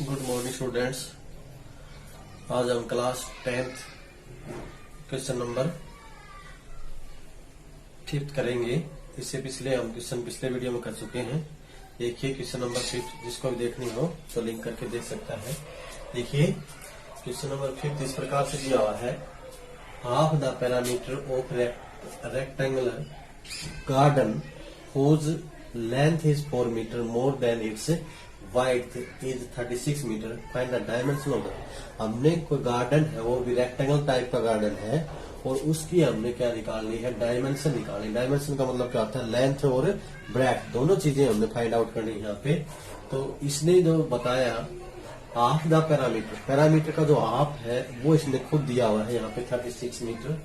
Good morning students. आज हम class 10th question number 5 करेंगे। इससे पिछले हम क्वेश्चन पिछले वीडियो में कर चुके हैं। देखिए क्वेश्चन नंबर 5, जिसको भी देखनी हो तो लिंक करके देख सकता है। देखिए क्वेश्चन नंबर 5 इस प्रकार से दिया हुआ है। Half the parameter of rectangular garden whose length is 4 meter more than its width is 36 meter. Find the dimension of the। हमने कोई गार्डन है, वो भी रेक्टेंगल टाइप का गार्डन है और उसकी हमने क्या निकालनी है, डायमेंशन निकालनी। डायमेंशन का मतलब क्या होता है, लेंथ और ब्रेथ, दोनों चीजें हमने फाइंड आउट करनी है यहाँ पे। तो इसने जो बताया हाफ द पैरामीटर, पैरामीटर का जो हाफ है वो इसने खुद दिया हुआ है यहाँ पे 36 मीटर।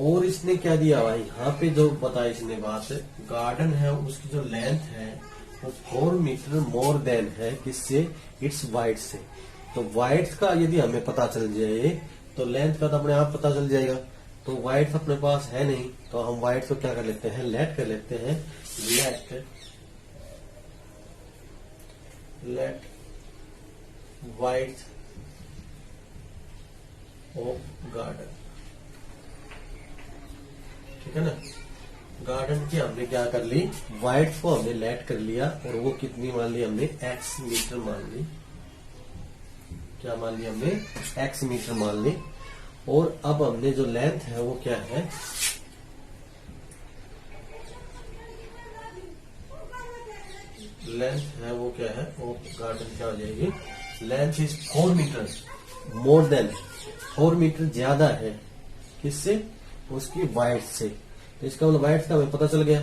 और इसने क्या दिया हुआ है यहाँ पे जो बताया इसने बात, गार्डन है उसकी जो लेंथ है वो 4 मीटर मोर देन है किससे, इट्स वाइड से। तो वाइड का यदि हमें पता चल जाए तो लेंथ का तो अपने आप पता चल जाएगा। तो वाइड अपने पास है नहीं, तो हम वाइड को क्या कर लेते हैं, लेट कर लेते हैं। लेट वाइड ऑफ गार्डन, ठीक है ना। गार्डन की हमने क्या कर ली, वाइड को हमने लेट कर लिया और वो कितनी मान ली हमने, x मीटर मान ली। क्या मान ली हमने, x मीटर मान ली। और अब हमने जो लेंथ है वो क्या है, लेंथ है वो क्या है, वो गार्डन क्या हो जाएगी, length is 4 metre more than, 4 metre ज्यादा है किससे, उसकी वाइड से। तो इसका मतलब वाइड का हमें पता चल गया,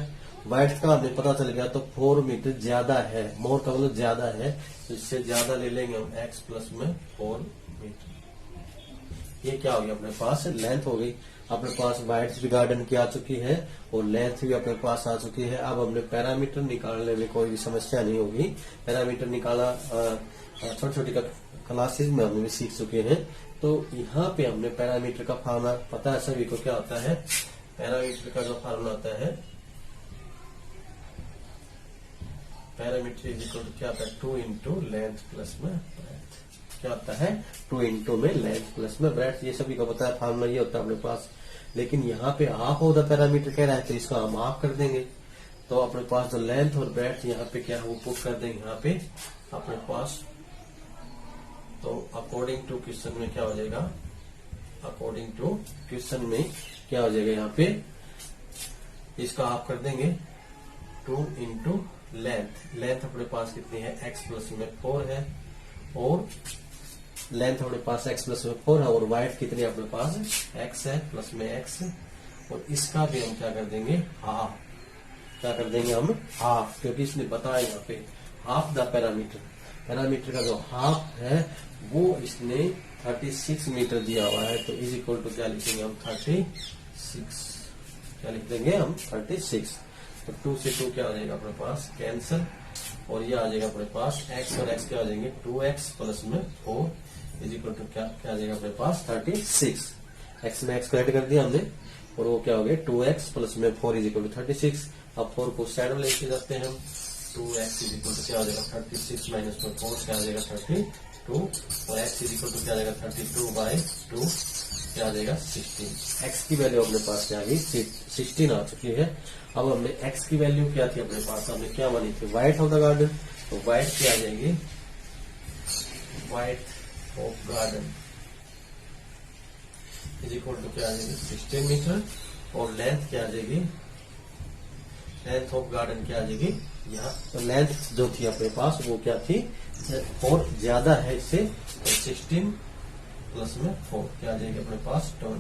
वाइड का हमें पता चल गया तो 4 मीटर ज्यादा है, मोर का मतलब ज्यादा है, तो इससे ज्यादा ले लेंगे हम x प्लस में 4 मीटर। ये क्या हो गया, अपने पास लेंथ हो गई। अपने पास वाइड भी गार्डन की आ चुकी है और लेंथ भी अपने पास आ चुकी है। अब हमने पैरामीटर निकालने में कोई भी समस्या नहीं होगी। पैरामीटर निकाला छोटी छोटी क्लासेज में हमने भी सीख चुके हैं। तो यहाँ पे हमने पैरामीटर का फार्मूला पता है सभी को, क्या होता है, पैरामीटर का जो फार्मूला होता है, पैरामीटर इज इक्वल टू क्या होता है, 2 इंटू लेंथ प्लस में ब्रेथ। क्या होता है, 2 इंटू में लेंथ प्लस में ब्रेथ। ये सभी को पता है, फार्मूला ये होता है अपने पास। लेकिन यहाँ पे हाफ ऑफ द पैरामीटर कह रहा है तो इसको हम हाफ कर देंगे। तो अपने पास जो लेंथ और ब्रेथ यहाँ पे क्या है वो पुट कर देंगे यहाँ पे अपने पास। तो अकॉर्डिंग टू क्वेश्चन में क्या हो जाएगा, अकॉर्डिंग टू क्वेश्चन में क्या हो जाएगा, यहाँ पे इसका हाफ कर देंगे 2 इंटू लेंथ। लेंथ अपने पास कितनी है, x प्लस में 4 है और लेंथ अपने पास x प्लस में 4 है और वाइड कितनी अपने पास x है प्लस में x। और इसका भी हम क्या कर देंगे, हाफ। क्या कर देंगे हम, हाफ, क्योंकि इसने बताया यहाँ पे हाफ द पैरामीटर, पैरामीटर का जो हाफ है वो इसने 36 मीटर दिया हुआ है। तो इज इक्वल टू क्या लिखेंगे हम, 36। क्या लिख देंगे हम, 36। तो 2 से 2 क्या आ जाएगा अपने पास, कैंसल। और ये आ जाएगा अपने पास x और x क्या आ जाएंगे, 2x प्लस में 4 इज इक्वल टू क्या आ जाएगा अपने पास 36। x में x को ऐड कर दिया हमने और वो क्या हो गया, 2x प्लस में 4 इज इक्वल टू 36। अब 4 को साइड में लेके जाते हैं हम, 2x इज इक्वल टू क्या हो जाएगा 36 माइनस में 4 क्या आ जाएगा 32 और x इज इक्वल टू क्या आ जाएगा 32/2 क्या आ जाएगा 16। x की वैल्यू अपने पास क्या आ गई, 16 आ चुकी है। अब हमने x की वैल्यू क्या थी अपने पास, हमने क्या मानी थी, वाइड ऑफ द गार्डन। तो वाइड क्या आ जाएगी, width of garden is equal to क्या आ जाएगी 16 मीटर और लेंथ क्या आ जाएगी, लेंथ ऑफ गार्डन क्या आ जाएगी यहाँ। तो लेंथ जो थी अपने पास वो क्या थी, 4 ज्यादा है इससे, तो 16 प्लस में 4 क्या आ जाएगी अपने पास 20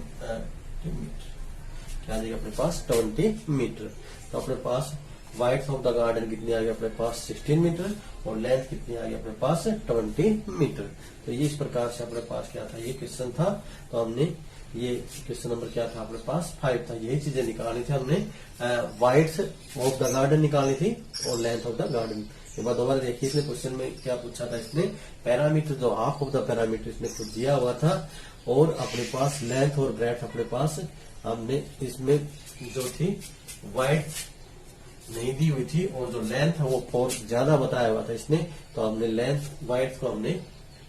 मीटर। क्या आ जाएगा अपने पास 20 मीटर। तो अपने पास वाइड ऑफ द गार्डन कितनी आ गई अपने पास 16 मीटर और लेंथ कितनी आ गई अपने पास 20 मीटर। तो ये इस प्रकार से अपने पास क्या था, ये क्वेश्चन था। तो हमने ये क्वेश्चन नंबर क्या था अपने पास 5 था। यही चीजें निकालनी थी हमने, वाइड ऑफ द गार्डन निकालनी थी और लेंथ ऑफ द गार्डन। एक बार दोबारा देखिए, इसने क्वेश्चन में क्या पूछा था, इसने पैरामीटर जो हाफ ऑफ द पैरामीटर इसने खुद दिया हुआ था और अपने पास लेंथ और ब्रेथ अपने पास हमने इसमें जो थी वाइड नहीं दी हुई थी और जो लेंथ है वो 4 ज्यादा बताया हुआ था इसने, तो हमने लेंथ वाइड्थ को हमने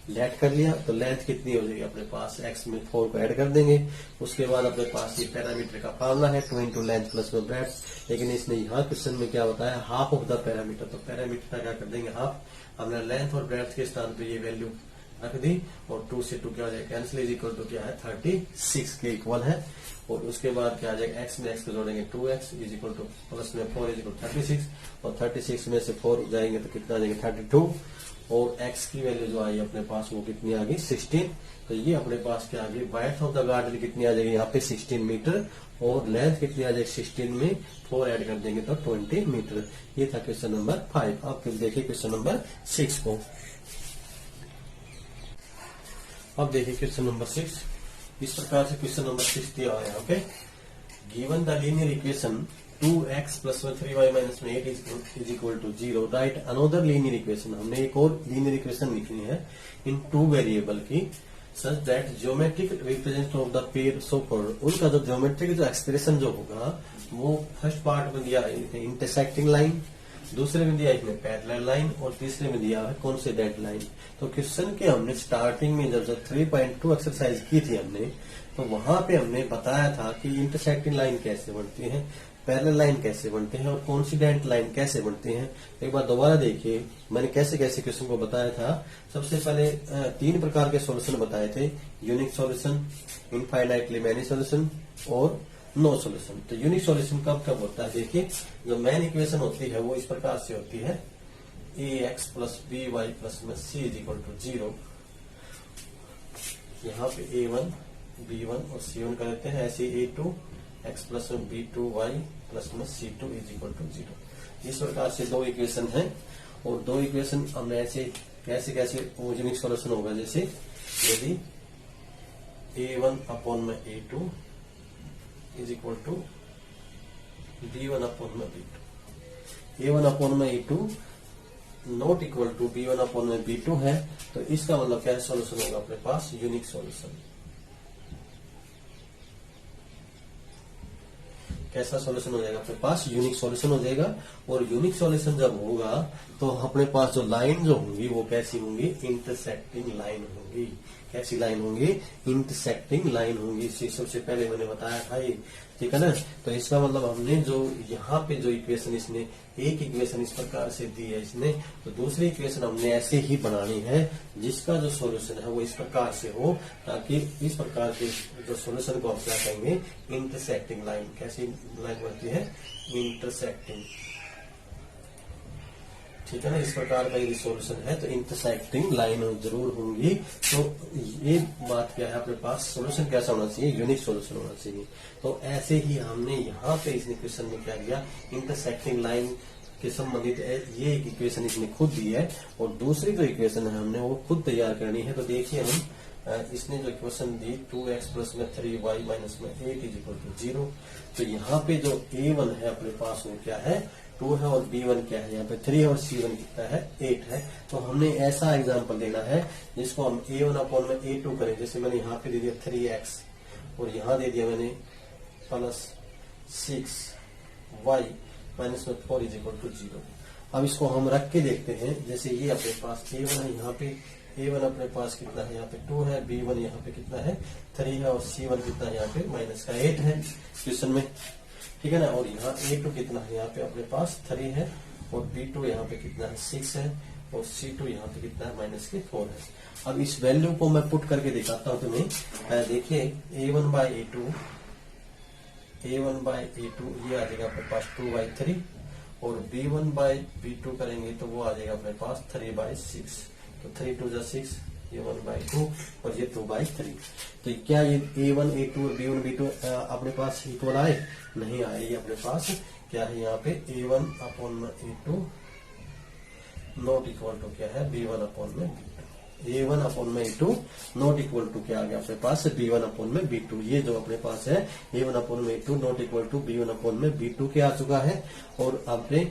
लेट कर लिया। तो लेंथ कितनी हो जाएगी अपने पास, x में 4 को ऐड कर देंगे। उसके बाद अपने पास ये पैरामीटर का फार्मूला है 2 इंटू लेंथ प्लस में ब्रेड्थ, लेकिन इसने यहाँ क्वेश्चन में क्या बताया, हाफ ऑफ द पैरामीटर। तो पैरामीटर का क्या कर देंगे, हाफ। हमने लेंथ और ब्रेड्थ के स्थान पे ये वैल्यू रख दी और 2 से 2 क्या हो जाएगा कैंसिल, इज इक्वल टू क्या है 36 के इक्वल है। और उसके बाद क्या आ जाएगा, x में x को जोड़ेंगे 2x is equal two plus में 4 इज इक्वल 36, और 36 में से 4 जाएंगे तो कितना आ जाएगा 32, और x की वैल्यू जो आई अपने पास वो कितनी आ गई 16। तो ये अपने पास क्या आ गई, वाइड्थ ऑफ द गार्डन कितनी आ जाएगी यहाँ पे 16 मीटर, और लेंथ कितनी आ जाएगी 16 में 4 ऐड कर देंगे तो 20 मीटर। ये था क्वेश्चन नंबर 5। अब फिर देखिए क्वेश्चन नंबर 6 को। अब देखिए क्वेश्चन नंबर 6, इस प्रकार से क्वेश्चन नंबर 6 दिया हुआ है। Okay, given the linear equation 2x plus 3y minus में 8 is equal to 0, right another linear equation. हमने एक और लीनियर इक्वेशन लिखनी है इन 2 वेरिएबल की, such that geometric representation of the pair so for. उनका जो ज्योमेट्रिक जो एक्सप्रेशन जो होगा वो फर्स्ट पार्ट में दिया है इंटरसेक्टिंग लाइन, दूसरे में दिया इसमें पैरेलल लाइन, और तीसरे में दिया है कोइंसिडेंट लाइन। तो क्वेश्चन के हमने स्टार्टिंग में जब 3.2 एक्सरसाइज की थी हमने, तो वहां पे हमने बताया था कि इंटरसेक्टिंग लाइन कैसे बनती है, पैरेलल लाइन कैसे बनते हैं, और कोइंसिडेंट लाइन कैसे बनते हैं। एक बार दोबारा देखिए मैंने कैसे कैसे क्वेश्चन को बताया था। सबसे पहले 3 प्रकार के सॉल्यूशन बताए थे, unique solution, infinitely many solution और नो सॉल्यूशन। तो यूनिक सॉल्यूशन कब कब होता है, देखिए जो मेन इक्वेशन होती है वो इस प्रकार से होती है, ax plus B Y plus में c इज इक्वल टू 0। यहाँ पे a1 b1 और c1 कर देते हैं, ऐसे a2 x प्लस में b2 y प्लस में c2 इज इक्वल टू 0। इस प्रकार से 2 इक्वेशन है, और 2 इक्वेशन हमने ऐसे कैसे कैसे यूनिक सॉल्यूशन होगा, जैसे यदि a1 अपॉन में a2 is equal to b1 upon में b2, a1 अपॉन में a2 not equal to b1 upon में b2 है, तो इसका मतलब क्या सॉल्यूशन होगा अपने पास, यूनिक सॉल्यूशन। कैसा सॉल्यूशन हो जाएगा अपने पास, यूनिक सॉल्यूशन हो जाएगा। और यूनिक सॉल्यूशन जब होगा तो अपने पास जो लाइन जो होंगी वो कैसी होंगी, इंटरसेक्टिंग लाइन होंगी। कैसी लाइन होंगी, इंटरसेक्टिंग लाइन होंगी। इसी सबसे पहले मैंने बताया था ये, ठीक है ना। तो इसका मतलब हमने जो यहाँ पे जो इक्वेशन इसने एक इक्वेशन इस प्रकार से दी है इसने, तो दूसरी इक्वेशन हमने ऐसे ही बनानी है जिसका जो सॉल्यूशन है वो इस प्रकार से हो, ताकि इस प्रकार के जो सॉल्यूशन को हम क्या कहेंगे, इंटरसेक्टिंग लाइन। कैसी लाइन बनती है, इंटरसेक्टिंग, ठीक है ना। इस प्रकार का यदि सॉल्यूशन है तो इंटरसेक्टिंग लाइन जरूर होंगी। तो ये बात क्या है, अपने पास सॉल्यूशन कैसा होना चाहिए, यूनिक सॉल्यूशन होना चाहिए। तो ऐसे ही हमने यहाँ पे इस इक्वेशन में क्या किया, इंटरसेक्टिंग लाइन के संबंधित ये एक इक्वेशन इसने खुद दी है, और दूसरी जो इक्वेशन है हमने वो खुद तैयार करनी है। तो देखिए हम इसने जो इक्वेशन दी 2x प्लस में 3y माइनस में 8 इज इक्वल टू 0। तो यहाँ पे जो a1 है अपने पास वो क्या है, 2 है, और b1 क्या है यहाँ पे 3 है, और c1 कितना है 8 है। तो हमने ऐसा एग्जांपल देना है जिसको हम a1 अपॉन में a2 करें। जैसे मैंने यहाँ पे दे दिया 3x, और यहाँ दे दिया मैंने प्लस 6y माइनस में 4 इज इक्वल टू 0। अब इसको हम रख के देखते हैं। जैसे ये अपने पास a1 है, यहाँ पे a1 अपने पास कितना है, यहाँ पे 2 है, b1 यहाँ पे कितना है 3 है, और c1 कितना है यहाँ पे माइनस का 8 है क्वेश्चन में, ठीक है ना। और यहाँ a2 कितना है, यहाँ पे अपने पास 3 है, और b2 यहाँ पे कितना है 6 है, और c2 यहाँ पे कितना है माइनस के 4 है। अब इस वैल्यू को मैं पुट करके दिखाता हूँ तुम्हें। देखिए a1 बाई a2 ये आ जाएगा अपने पास 2/3, और b1 बाई b2 करेंगे तो वो आ जाएगा अपने पास 3/6। तो 3 2 जा 6, ये 1/2 और ये 2/3। तो क्या ये a1 a2 और b1 b2 अपने पास इक्वल आए, नहीं आए। ये अपने पास क्या है, यहाँ पे a1 अपॉन में a2 नॉट इक्वल टू क्या है, b1 अपॉन में b2। a1 अपॉन में a2 नॉट इक्वल टू क्या आ गया अपने पास, b1 अपॉन में b2। ये जो अपने पास है a1 अपॉन में a2 not equal to b1 upon में b2 के आ चुका है। और आपने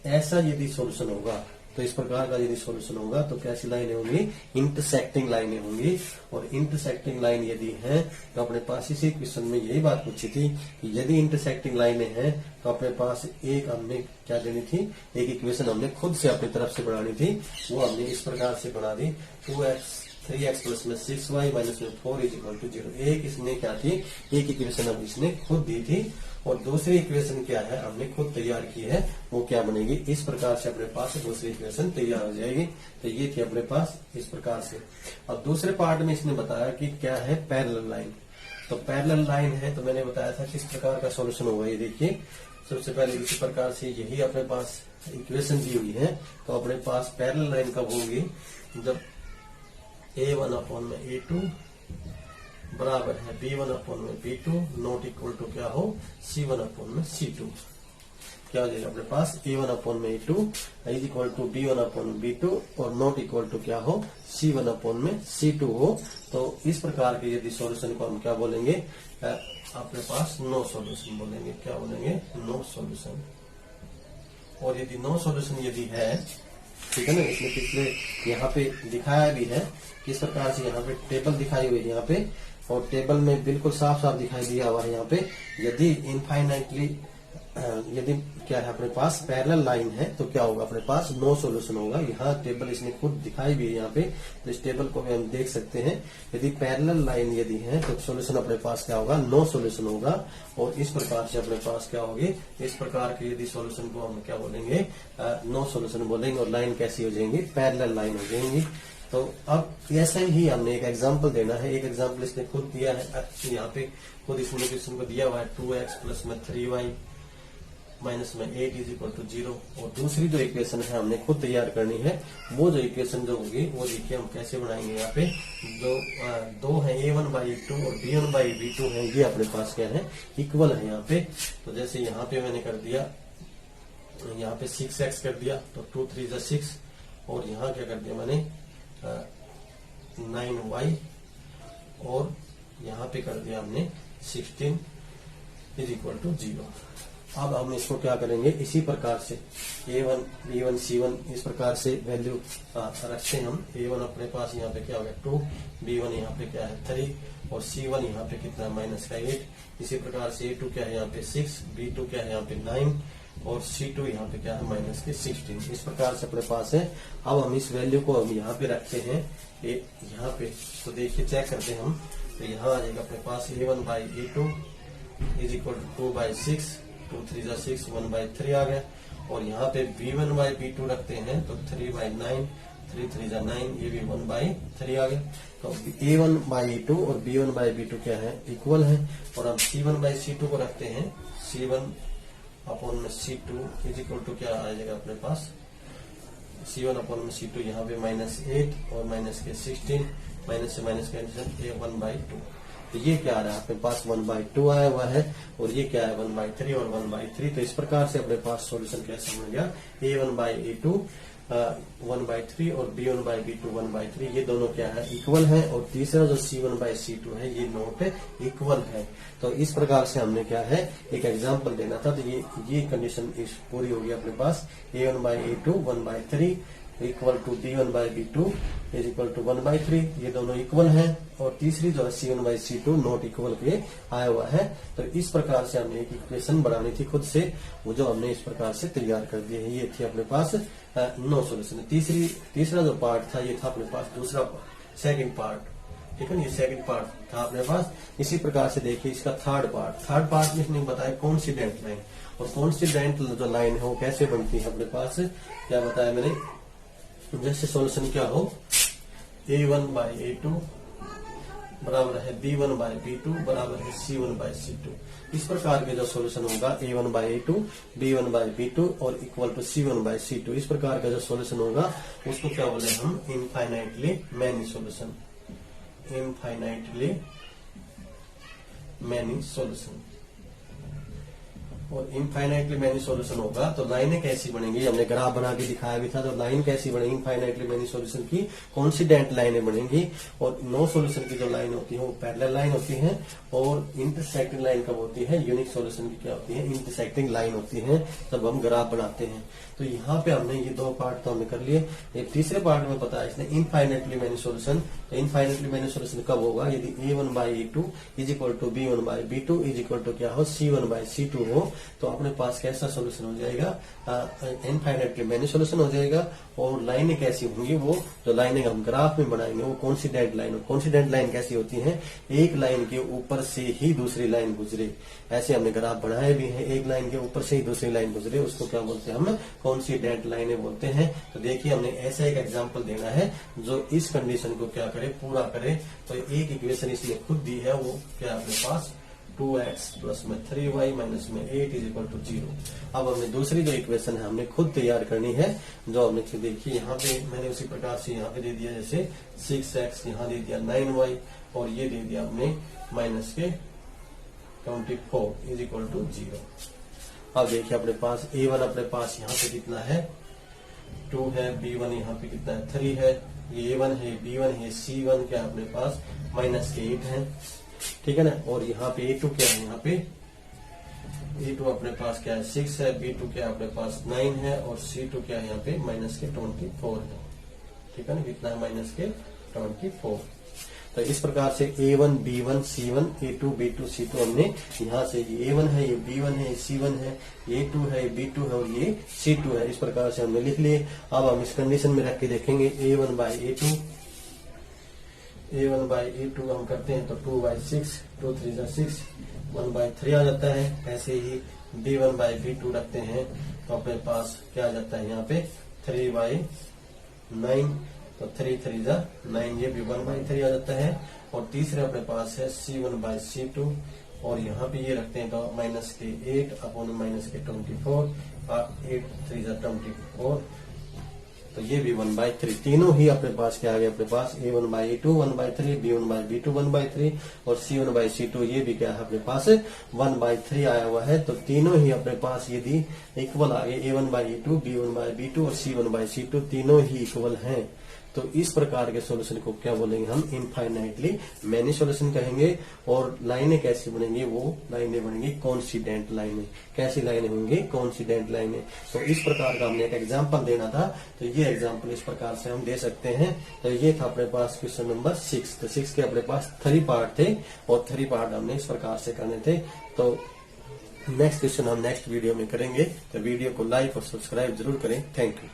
ऐसा यदि सॉल्यूशन होगा तो इस प्रकार का यदि सॉल्यूशन होगा तो कैसी लाइनें होंगी, इंटरसेक्टिंग लाइनें होंगी। और इंटरसेक्टिंग लाइन यदि है तो अपने पास इसी क्वेश्चन में यही बात पूछी थी कि यदि इंटरसेक्टिंग लाइनें हैं तो अपने पास एक हमने क्या देनी थी, एक इक्वेशन हमने खुद से अपनी तरफ से बनानी थी। वो हमने इस प्रकार से बना दी, 2x 3x प्लस में 6y माइनस में 4 इज इक्वल टू 0। एक इसने क्या थी, एक इक्वेशन हम इसने खुद दी थी और दूसरी इक्वेशन क्या है हमने खुद तैयार की है, वो क्या बनेगी, इस प्रकार से अपने पास दूसरी इक्वेशन तैयार हो जाएगी। तो ये थी अपने पास इस प्रकार से। और दूसरे पार्ट में इसने बताया कि क्या है, पैरेलल लाइन। तो पैरेलल लाइन है तो मैंने बताया था किस प्रकार का सॉल्यूशन होगा। ये देखिए, सबसे पहले इसी प्रकार से यही अपने पास इक्वेशन दी हुई है। तो अपने पास पैरेलल लाइन कब होगी, जब A1 अपॉन में A2 बराबर है B1 अपॉन में B2 नॉट इक्वल टू क्या हो, C1 अपॉन में C2। क्या हो जाएगा अपने पास, A1 अपॉन में A2 is equal to B1 upon में B2 और नॉट इक्वल टू क्या हो, C1 अपॉन में C2 हो। तो इस प्रकार के यदि सॉल्यूशन को हम क्या बोलेंगे, अपने पास नो सॉल्यूशन बोलेंगे। क्या बोलेंगे, नो सॉल्यूशन। और यदि नो सॉल्यूशन यदि है, ठीक है ना, इसमें पिछले यहाँ पे दिखाया भी है किस प्रकार से, यहाँ पे टेबल दिखाई हुई है यहाँ पे, और टेबल में बिल्कुल साफ साफ दिखाई दिया हुआ है यहाँ पे, यदि इनफाइनाइटली यदि क्या है अपने पास पैरेलल लाइन है तो क्या होगा, अपने पास नो सॉल्यूशन होगा। यहाँ टेबल इसने खुद दिखाई भी है यहाँ पे, तो इस टेबल को भी हम देख सकते हैं। यदि पैरेलल लाइन यदि है तो सॉल्यूशन अपने पास क्या होगा, नो सॉल्यूशन होगा। और इस प्रकार से अपने पास क्या होगी, इस प्रकार के यदि सॉल्यूशन को हम क्या बोलेंगे, नो सॉल्यूशन बोलेंगे। और लाइन कैसी हो जाएंगी, पैरेलल लाइन हो जाएंगी। तो अब ऐसा ही हमने एक एग्जाम्पल देना है। एक एग्जाम्पल इसने खुद दिया है, यहाँ पे खुद इसने क्वेश्चन को दिया हुआ है, 2x प्लस में 3y माइनस में 8 इज इक्वल टू 0। और दूसरी जो इक्वेशन है हमने खुद तैयार करनी है। वो जो इक्वेशन जो होगी वो देखिए हम कैसे बनाएंगे। यहाँ पे दो है A1 बाई A2 और B1 बाई B2 है, ये अपने पास क्या है, इक्वल है यहाँ पे। तो जैसे यहाँ पे मैंने कर दिया, यहाँ पे 6x कर दिया तो 2 3 6, और यहाँ क्या कर दिया मैंने 9y, और यहाँ पे कर दिया हमने 16 इज इक्वल टू 0। अब हम इसको क्या करेंगे, इसी प्रकार से A1 B1 C1 इस प्रकार से वैल्यू रखते हैं हम। A1 अपने पास यहाँ पे क्या हो गया 2, B1 यहाँ पे क्या है 3 और C1 यहाँ पे कितना माइनस का 8। इसी प्रकार से A2 क्या है यहाँ पे 6, B2 क्या है यहाँ पे 9 और C2 यहाँ पे क्या है माइनस के 16। इस प्रकार से अपने पास है। अब हम इस वैल्यू को हम यहाँ पे रखते हैं, यहाँ पे तो देखिए चेक करते हैं हम। तो यहाँ आ जाएगा अपने पास A1 by A2 is equal to 2 by 6, 2 3 6, 1 by 3 आ गया। और यहाँ पे B1 बाई B2 रखते हैं तो 3 बाई 9, 3 3 9, ये भी 1 बाई 3 आ गया। तो A1 बाई A2 और B1 बाई B2 क्या है, इक्वल है। और हम C1 बाई C2 को रखते हैं, C1 अपॉन में C2 इज इक्वल टू क्या आ जाएगा अपने पास, C1 अपॉन में C2 यहाँ पे -8 और माइनस के 16, माइनस से माइनस कैंसिल, ये 1/2। तो ये क्या आ रहा है अपने पास 1/2 आया हुआ है, और ये क्या है 1/3 और 1/3। तो इस प्रकार से अपने पास सॉल्यूशन कैसे बन गया, A1 बाई A2 1/3 और B1 बाई B2 1/3, ये दोनों क्या है, इक्वल है। और तीसरा जो C1 बाई C2 है ये नॉट इक्वल है। तो इस प्रकार से हमने क्या है, एक एग्जांपल देना था। तो ये कंडीशन इस पूरी होगी अपने पास, A1 by A2 1/3 equal to B1 by B2 is equal to 1/3, ये दोनों इक्वल हैं। और तीसरी जो है C1 by C2 not equal के आया हुआ है। तो इस प्रकार से हमने एक इक्वेशन बनानी थी खुद से, वो जो हमने इस प्रकार से तैयार कर दी है। ये थी अपने पास नो सॉल्यूशन। तीसरा जो पार्ट था ये था अपने पास दूसरा सेकंड पार्ट, ठीक है। ये सेकंड पार्ट था अपने पास। इसी प्रकार से देखिए इसका थर्ड पार्ट में इसने बताया कॉन्सिडेंट लाइन, और कॉन्सिडेंट जो लाइन है वो कैसे बनती है अपने पास, क्या बताया मैंने, जैसे सॉल्यूशन क्या हो, A1 बाई A2 बराबर है B1 बाई B2 बराबर है C1 बाई C2। इस प्रकार के जो सॉल्यूशन होगा A1 by A2 B1 by B2 और equal to C1 by C2, इस प्रकार का जो सॉल्यूशन होगा उसको क्या बोले हम, infinitely many solution, infinitely many solution. और इनफाइनाइटली मैनी सॉल्यूशन होगा तो लाइनें कैसी बनेंगी, हमने ग्राफ बना के दिखाया भी था। तो लाइन कैसी बनेगी इनफाइनाइटली मैनी सॉल्यूशन की, कॉन्सिडेंट लाइनें बनेंगी। और नो सॉल्यूशन की जो लाइन होती है वो पैरेलल लाइन होती है, और इंटरसेक्टिंग लाइन कब होती है, यूनिक सॉल्यूशन की क्या होती है, इंटरसेक्टिंग लाइन होती है जब हम ग्राफ बनाते हैं। तो यहाँ पे हमने ये 2 पार्ट तो हमने कर लिए। एक तीसरे पार्ट में पता है इसने इनफाइनाइटली मैनी सॉल्यूशन। तो इनफाइनाइटली मैनी सॉल्यूशन कब होगा, यदि a1/a2 is equal to b1/b2 is equal to क्या हो, c1/c2 हो, तो अपने पास कैसा सॉल्यूशन हो जाएगा, इनफाइनाइटली मैनी सॉल्यूशन हो जाएगा। और लाइनें कैसी होंगी, वो जो लाइनें हम ग्राफ में बनाएंगे वो कॉन्सिडेंट लाइन। कॉन्सिडेंट लाइन कैसी होती है, एक लाइन के ऊपर से ही दूसरी लाइन गुजरे। ऐसे हमने ग्राफ बनाए भी हैं, एक लाइन के ऊपर से ही दूसरी लाइन गुजरे, उसको क्या बोलते हैं, हम कॉन्सिडेंट लाइनें बोलते हैं। तो देखिए हमने ऐसा एक एग्जांपल देना है जो इस कंडीशन को क्या करे, पूरा करे। तो एक इक्वेशन इसने खुद दी है, वो क्या है अपने पास 2x प्लस में 3y माइनस में 8 इज इक्वल टू 0। अब हमने दूसरी जो इक्वेशन है हमने खुद तैयार करनी है, जो हमने देखिए यहाँ पे मैंने उसी प्रकार से यहाँ पे दे दिया, जैसे 6x यहाँ दे दिया 9y, और ये दे दिया हमने माइनस के 24 इज इक्वल टू 0। अब देखिए अपने पास a1 अपने पास यहाँ पे कितना है, 2 है, b1 यहाँ पे कितना है, 3 है, ये a1 है, b1 है, c1 क्या अपने पास माइनस के 8 है, ठीक है ना। और यहाँ पे a2 क्या है, यहाँ पे a2 अपने पास क्या है 6 है, b2 क्या अपने पास 9 है, और c2 क्या है यहाँ पे माइनस के 24 है, ठीक है ना। कितना है, माइनस के 24। तो इस प्रकार से a1 b1 c1 a2 b2 c2 हमने यहाँ से ये a1 है, ये b1 है, ये c1 है, ये a2 है, ये b2 है और ये c2 है, इस प्रकार से हमने लिख लिए। अब हम इस कंडीशन में रख के देखेंगे a1/a2 हम करते हैं तो 2/6 2 3 6 1/3 आ जाता है। ऐसे ही b1/b2 रखते हैं तो अपने पास क्या आ जाता है यहाँ पे 3/9, तो 3 3 9, ये भी 1/3 आ जाता है। और तीसरे अपने पास है c1/c2, और यहाँ पे ये रखते हैं तो माइनस के 8 अपॉन माइनस के 24, 8 3 24, तो ये भी 1/3। तीनों ही अपने पास क्या आ गया, अपने पास a1/a2 1/3, b1/b2 1/3 और c1/c2 ये भी क्या है अपने पास 1/3 आया हुआ है। तो तीनों ही अपने पास यदि इक्वल आ गए, a1/a2 b1/b2 और c1/c2 तीनों ही इक्वल हैं, तो इस प्रकार के सॉल्यूशन को क्या बोलेंगे हम, इनफाइनाइटली मैनी सॉल्यूशन कहेंगे। और लाइनें कैसी बनेंगी, वो लाइनें बनेंगी कॉन्सिडेंट लाइनें। कैसी लाइनें होंगी, कॉन्सिडेंट लाइनें। तो इस प्रकार का हमने एक एग्जांपल देना था, तो ये एग्जांपल इस प्रकार से हम दे सकते हैं। तो ये था अपने पास क्वेश्चन नंबर 6। तो 6 के अपने पास 3 पार्ट थे, और 3 पार्ट हमने इस प्रकार से करने थे। तो नेक्स्ट क्वेश्चन हम नेक्स्ट वीडियो में करेंगे। तो वीडियो को लाइक और सब्सक्राइब जरूर करें। Thank you.